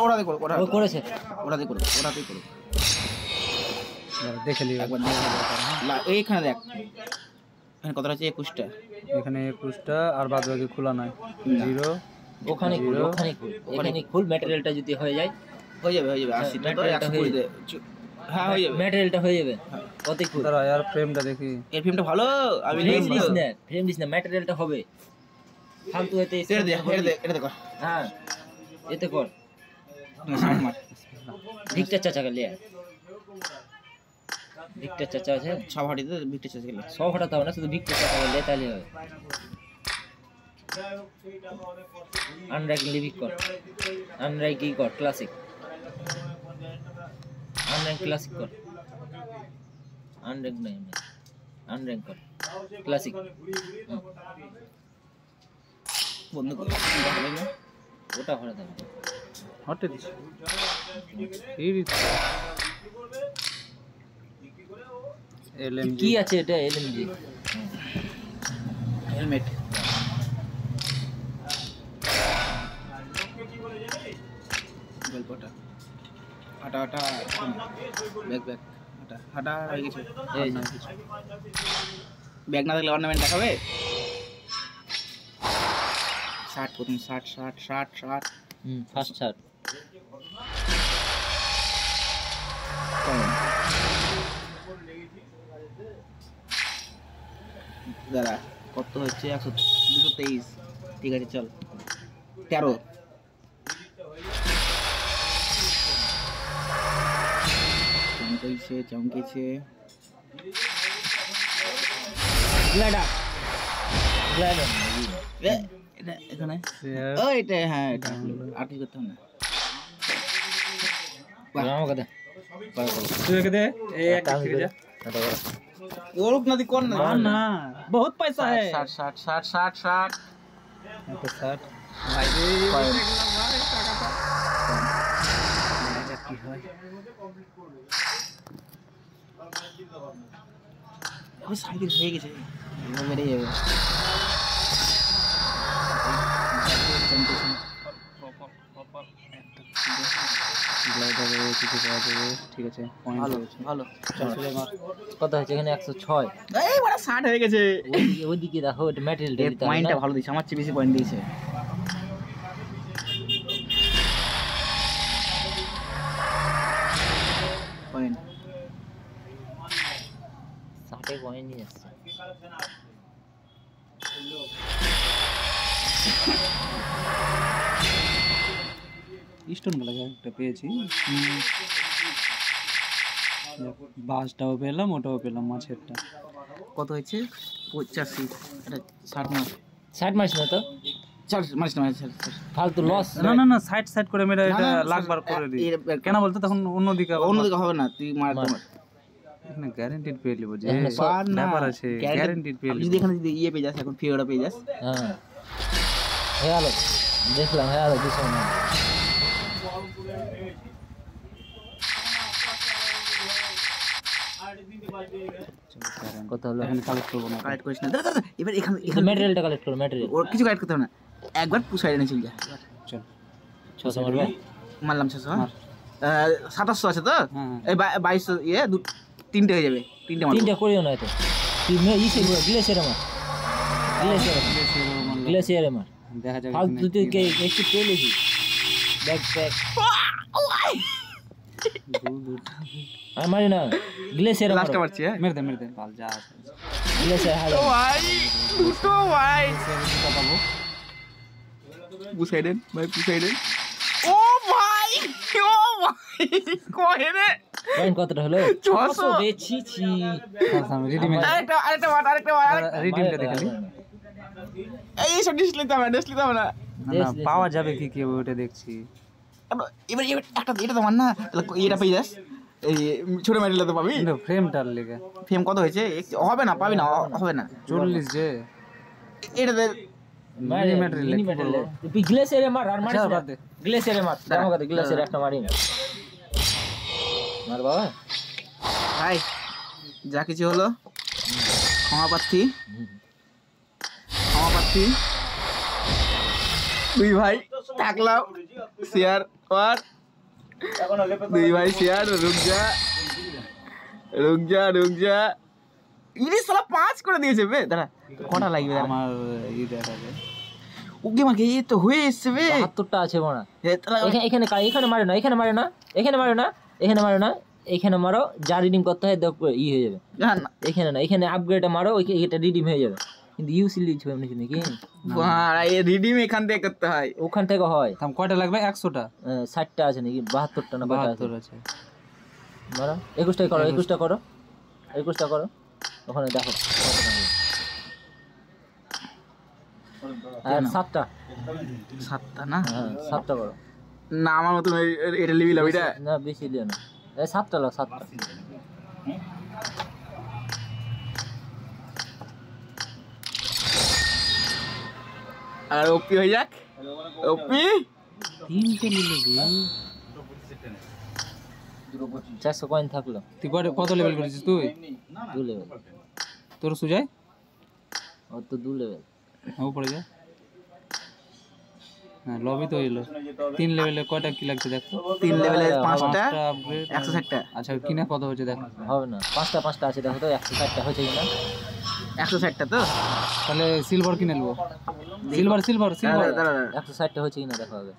ওটাতে করো, ও করেছে, ওটাতে করো, ওটাতেই করো। দেখে নিই একবার এইখানে দেখ, এখানে কতটা আছে? 21টা। এখানে 21টা, আর বাদ বাকি খোলা নাই। 0 ওখানে খুল, ওখানে খুল, এখানে খুল। ম্যাটেরিয়ালটা যদি হয়ে যায় হয়ে যাবে, হয়ে যাবে। 80টা তো 120 দে। হ্যাঁ হয়ে যাবে, ম্যাটেরিয়ালটা হয়ে যাবে। কত খুল? দাঁড়া আর ফ্রেমটা দেখি। এর ফিল্মটা ভালো, আমি ফ্রেম দিস না, ফ্রেম দিস না, ম্যাটেরিয়ালটা হবে। ফালতু এতে এটা দে, এটা দে কর। হ্যাঁ এতে কর। শার্ট মার। ভিক্টর চাচা কে লিয়া, ভিক্টর চাচা আছে সব হাঁটিতে ভিক্টর চাচা গেলে সব হঠাতে হবে না, শুধু ভিক্টর চাচা কে লিয়ে তাহলে হবে। আনর্যাঙ্ক লিভিক কর, আনর্যাঙ্ক কি কর, ক্লাসিক, আনর্যাঙ্ক ক্লাসিক কর, আনর্যাঙ্ক নাই, আনর্যাঙ্ক কর ক্লাসিক। বন্ধ করে ওটা হঠাতে হবে। হটে দিছি এই এলএমজি কি আছে এটা? LMG helmet. গল্পটা হাঁটা হাঁটা, ব্যাগ ব্যাগ হাঁটা হাঁটা হয়ে গেছে। এই ব্যাগ না থাকলে অর্নামেন্ট দেখাবে। শার্ট প্রথম, shirt shirt shirt shirt first shirt. দাঁড়া, কত হচ্ছে? 223। ঠিক আছে চল, 13। চমকেছে চমকেছে। গ্লাইডার, গ্লাইডার এটা এখানে, ও এটা, হ্যাঁ এটা আর্টিস্ট করতে হবে না। আমাকে দে, তুই একে দে, এই একটা ঠিক আছে। ওরক নদী কোন না না বহুত পয়সা है 60 60 60 60 60। তো 60 ভাই রে দেখলাম ভাই টাকাটা কি হয়? ওই সাইকেল হয়ে গেছে, মেরে যাবে। ঠিক আছে পয়েন্ট ভালো হয়েছে ভালো। কত হয়েছে এখানে? 106। এই বড় 60 হয়ে গেছে। ওইদিকে দেখো, এটা ম্যাটেরিয়ালটা এর দিতে হবে পয়েন্টটা না? ভালো দিয়েছে, আমার চেয়ে বেশি পয়েন্ট দিয়েছে। পয়েন্ট 60 পয়েন্ট নিয়ে আসছে। স্টোন গুলো একটা পেয়েছি, বাসটাও পেলাম, ওটাও পেলাম, মাছেরটা। কত হয়েছে? 85। এটা 60 মাস। 60 মারিস না তো, 40 মাস না, 60। ফালতু লস। না না না, সাইড সাইড করে মেরে এটা না, লাখবার করে দিই। এর- কেন বলতো তখন অন্যদিকে অন্যদিকে হবে না, তুই মার তোমার। এখানে গ্যারান্টিড পেয়ে লিবো যে এখানে পার না, ব্যাপার আছে, গ্যারান্টিড পেয়ে আপনি লিবো। যদি এখানে যদি ইয়ে পেয়ে যাস, এখন ফিওরা পেয়ে যাস। হ্যাঁ হয়ে গেল, দেখলাম হয়ে গেল 200 না। কত হলো? এখানে কালেক্ট করবো না। কালেক্ট করিস না, দাদা দাদা, এবার এখানে এখানে ম্যাটেরিয়ালটা কালেক্ট করো, ম্যাটেরিয়াল। ওর কিছু কালেক্ট করতে হবে না, একবার পুষাই এনে চল যা। চল 600 মারবে। মারলাম 600। মার। 2700 আছে তো, হ্যাঁ। এই 2200 ইয়ে 3টে হয়ে যাবে, 3টে মারবো। তিনটা করিও না এত, তুই ইসে গ্লেসিয়ারে মার, গ্লেসিয়ারে মার। দেখা যাবে ফালতু তুই একটু পেলেছি। ব্যাক ব্যাক আর মারি না, গ্লেসিয়ারে মার। লাস্টে মারছি, হ্যাঁ। মেরে দে পাল যা আছে। গ্লেসিয়ার হালে ভাই দুটো ভাই সেটা পাবো। পুষাই দেন ভাই, পুষাই দেন। ও ভাই, ও ভাই কয় রে, পয়েন্ট কতটা হলো? 600 রে, ছি ছি। আমি রেডিমেড আরেকটা মার। রিডিমটা দেখালি। এই সব ডিসপ্লে তো না, ডিসপ্লে তো না। না না, পাওয়া যাবে কি কি ওটা দেখছি। এবার একটা এটা তো মান না, তাহলে এটা পেয়ে যাস, এই ছোট মেডেলটা তো পাবি। কিন্তু ফ্রেমটার লেগে ফেম কত হয়েছে? হবে না, পাবি না, হবে না। 40 যে এটাতে মিলিমিটার লেগে তুই গ্লেসিয়ারে মার, আর মারিস আচ্ছা, না। বাদ দে। গ্লেসিয়ারে মার, আমাকে গ্লেসিয়ারে একটা মারি না। মার বাবা। ভাই যা কিছু হলো ক্ষমা প্রার্থী, ক্ষমা প্রার্থী। তুই ভাই থাকলাম শেয়ার আর দুই ভাই শেয়ার রুক যা ইনি সালা 5 করে দিয়েছে বে দাঁড়া কটা লাগবে দাঁড়া আমার ই দেখাবে ওকে মাকে এই তো হয়ে এসছে বে 72টা আছে মনে হয়। এ তাহলে এখানে মারো না, এখানে মারো না, এখানে মারো, যা রিডিম করতে হয় দেখো ই হয়ে যাবে। জান না এখানে না, এখানে আপগ্রেডটা মারো, এটা রিডিম হয়ে যাবে। কিন্তু ইউসি লিখবে এমনি নাকি বাড়া এই রিডিম এখান থেকে করতে হয় ওখান থেকে হয়। দাম কয়টা লাগবে 100টা 60টা আছে নাকি 72টা না কয়টা আছে 72 আছে মারো 21টাই করো 21টা করো ওখানে দেখো আর 7টা 7টা না হ্যাঁ 7টা করো না আমার মতন এটা লিবি লাভ এটা না বেশি দিও না 7টা লাও 7টা আর ওপি হয়ে যাক ওপি 3টে নিলে রে 400 কয়েন থাকলো তুই কত লেভেল করেছিস তুই 2 লেভেল তোর সুজয় ও তো 2 লেভেল উপরে যা হ্যাঁ লবি তো এলো 3 লেভেলে কয়টা কি লাগছে দেখ তো 3 লেভেলে 5টা আপগ্রেড 160টা আচ্ছা কিনা কত হচ্ছে দেখ হবে না 5টা আছে দেখো তো 160টা হয়েছে কিনা 160টা তো তাহলে সিলভার কিনে নেবো সিলভার দাঁড়া 160টা হয়েছে কিনা দেখো হবে